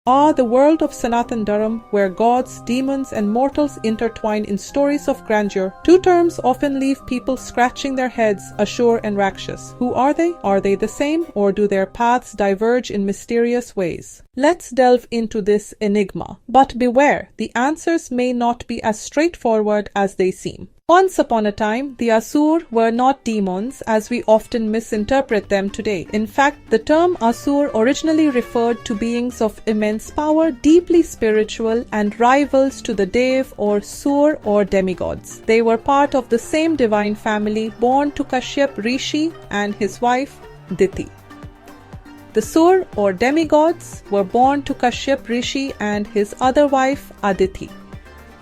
The world of Sanatan Dharm, where gods, demons, and mortals intertwine in stories of grandeur. Two terms often leave people scratching their heads: Asur and Rakshas. Who are they? Are they the same, or do their paths diverge in mysterious ways? Let's delve into this enigma. But beware, the answers may not be as straightforward as they seem. Once upon a time, the Asur were not demons as we often misinterpret them today. In fact, the term Asur originally referred to beings of immense power, deeply spiritual, and rivals to the Dev or Sur or demigods. They were part of the same divine family, born to Kashyap Rishi and his wife Diti. The Sur or demigods were born to Kashyap Rishi and his other wife Aditi.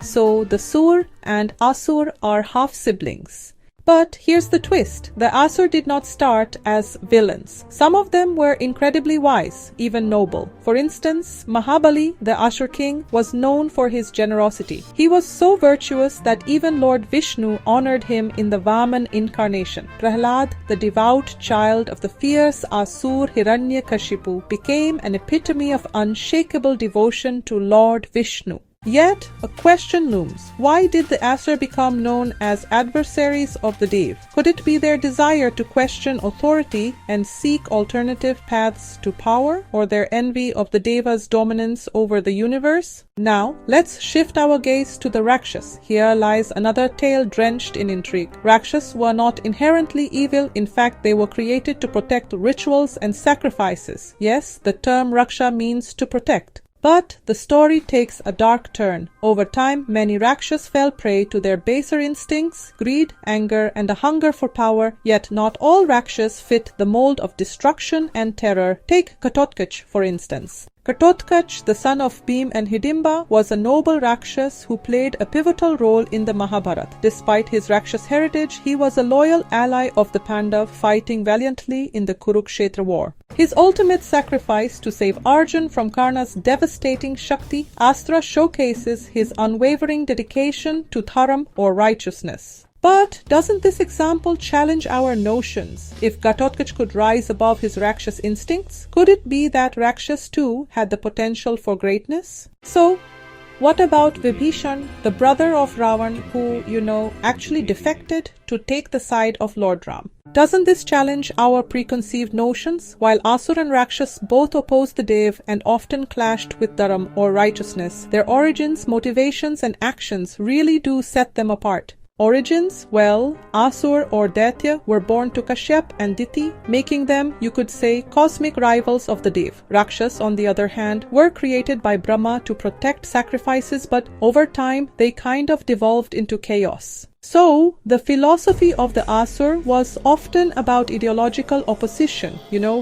So the Sur and Asur are half-siblings. But here's the twist. The Asur did not start as villains. Some of them were incredibly wise, even noble. For instance, Mahabali, the Asur king, was known for his generosity. He was so virtuous that even Lord Vishnu honored him in the Vaman incarnation. Prahlad, the devout child of the fierce Asur Hiranyakashipu, became an epitome of unshakable devotion to Lord Vishnu. Yet, a question looms. Why did the Asur become known as adversaries of the Dev? Could it be their desire to question authority and seek alternative paths to power, or their envy of the Deva's dominance over the universe? Now, let's shift our gaze to the Rakshas. Here lies another tale drenched in intrigue. Rakshas were not inherently evil. In fact, they were created to protect rituals and sacrifices. Yes, the term Raksha means to protect. But the story takes a dark turn. Over time, many Rakshas fell prey to their baser instincts, greed, anger, and a hunger for power, yet not all Rakshas fit the mold of destruction and terror. Take Ghatotkach, for instance. Ghatotkach, the son of Bhim and Hidimba, was a noble Rakshas who played a pivotal role in the Mahabharata. Despite his Rakshas heritage, he was a loyal ally of the Pandav, fighting valiantly in the Kurukshetra war. His ultimate sacrifice to save Arjun from Karna's devastating Shakti Astra showcases his unwavering dedication to Dharm or righteousness. But doesn't this example challenge our notions? If Ghatotkach could rise above his Rakshas instincts, could it be that Rakshas too had the potential for greatness? So, what about Vibhishan, the brother of Ravan, who, actually defected to take the side of Lord Ram? Doesn't this challenge our preconceived notions? While Asur and Rakshas both opposed the Dev and often clashed with Dharm or righteousness, their origins, motivations, and actions really do set them apart. Origins? Well, Asur or Daitya were born to Kashyap and Diti, making them, you could say, cosmic rivals of the Dev. Rakshas, on the other hand, were created by Brahma to protect sacrifices, but over time they kind of devolved into chaos. So, the philosophy of the Asur was often about ideological opposition,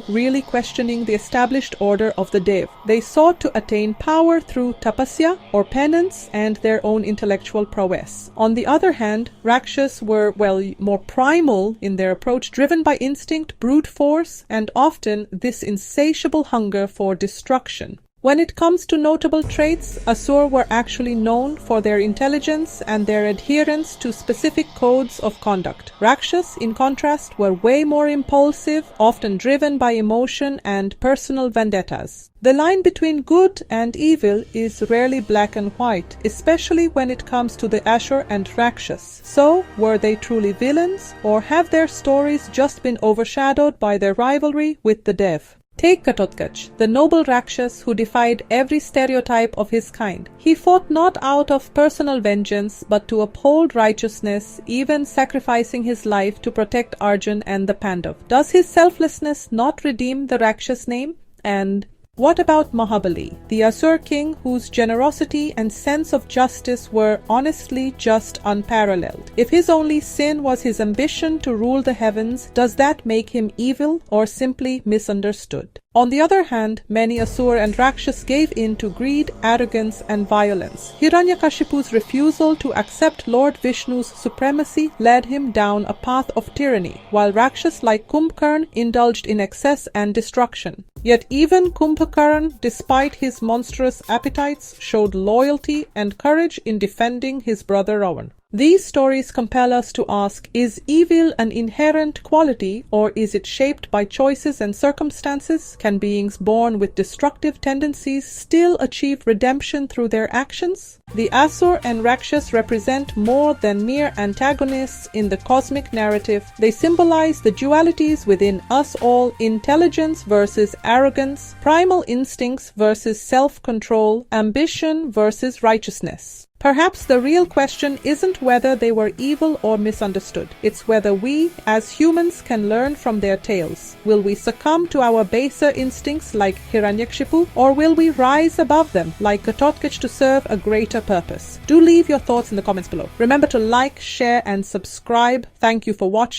really questioning the established order of the Dev. They sought to attain power through tapasya or penance and their own intellectual prowess. On the other hand, Rakshas were, more primal in their approach, driven by instinct, brute force, and often this insatiable hunger for destruction. When it comes to notable traits, Asur were actually known for their intelligence and their adherence to specific codes of conduct. Rakshas, in contrast, were way more impulsive, often driven by emotion and personal vendettas. The line between good and evil is rarely black and white, especially when it comes to the Asur and Rakshas. So, were they truly villains, or have their stories just been overshadowed by their rivalry with the Dev? Take Ghatotkach, the noble Rakshas who defied every stereotype of his kind. He fought not out of personal vengeance, but to uphold righteousness, even sacrificing his life to protect Arjun and the Pandav. Does his selflessness not redeem the Rakshas name? And what about Mahabali, the Asur king whose generosity and sense of justice were honestly just unparalleled? If his only sin was his ambition to rule the heavens, does that make him evil or simply misunderstood? On the other hand, many Asur and Rakshas gave in to greed, arrogance, and violence. Hiranyakashipu's refusal to accept Lord Vishnu's supremacy led him down a path of tyranny, while Rakshas like Kumbhakarna indulged in excess and destruction. Yet even Kumbhakarna, despite his monstrous appetites, showed loyalty and courage in defending his brother Ravan. These stories compel us to ask, is evil an inherent quality, or is it shaped by choices and circumstances? Can beings born with destructive tendencies still achieve redemption through their actions? The Asur and Rakshas represent more than mere antagonists in the cosmic narrative. They symbolize the dualities within us all: intelligence versus arrogance, primal instincts versus self-control, ambition versus righteousness. Perhaps the real question isn't whether they were evil or misunderstood. It's whether we, as humans, can learn from their tales. Will we succumb to our baser instincts like Hiranyakshipu, or will we rise above them like Ghatotkach to serve a greater purpose? Do leave your thoughts in the comments below. Remember to like, share, and subscribe. Thank you for watching.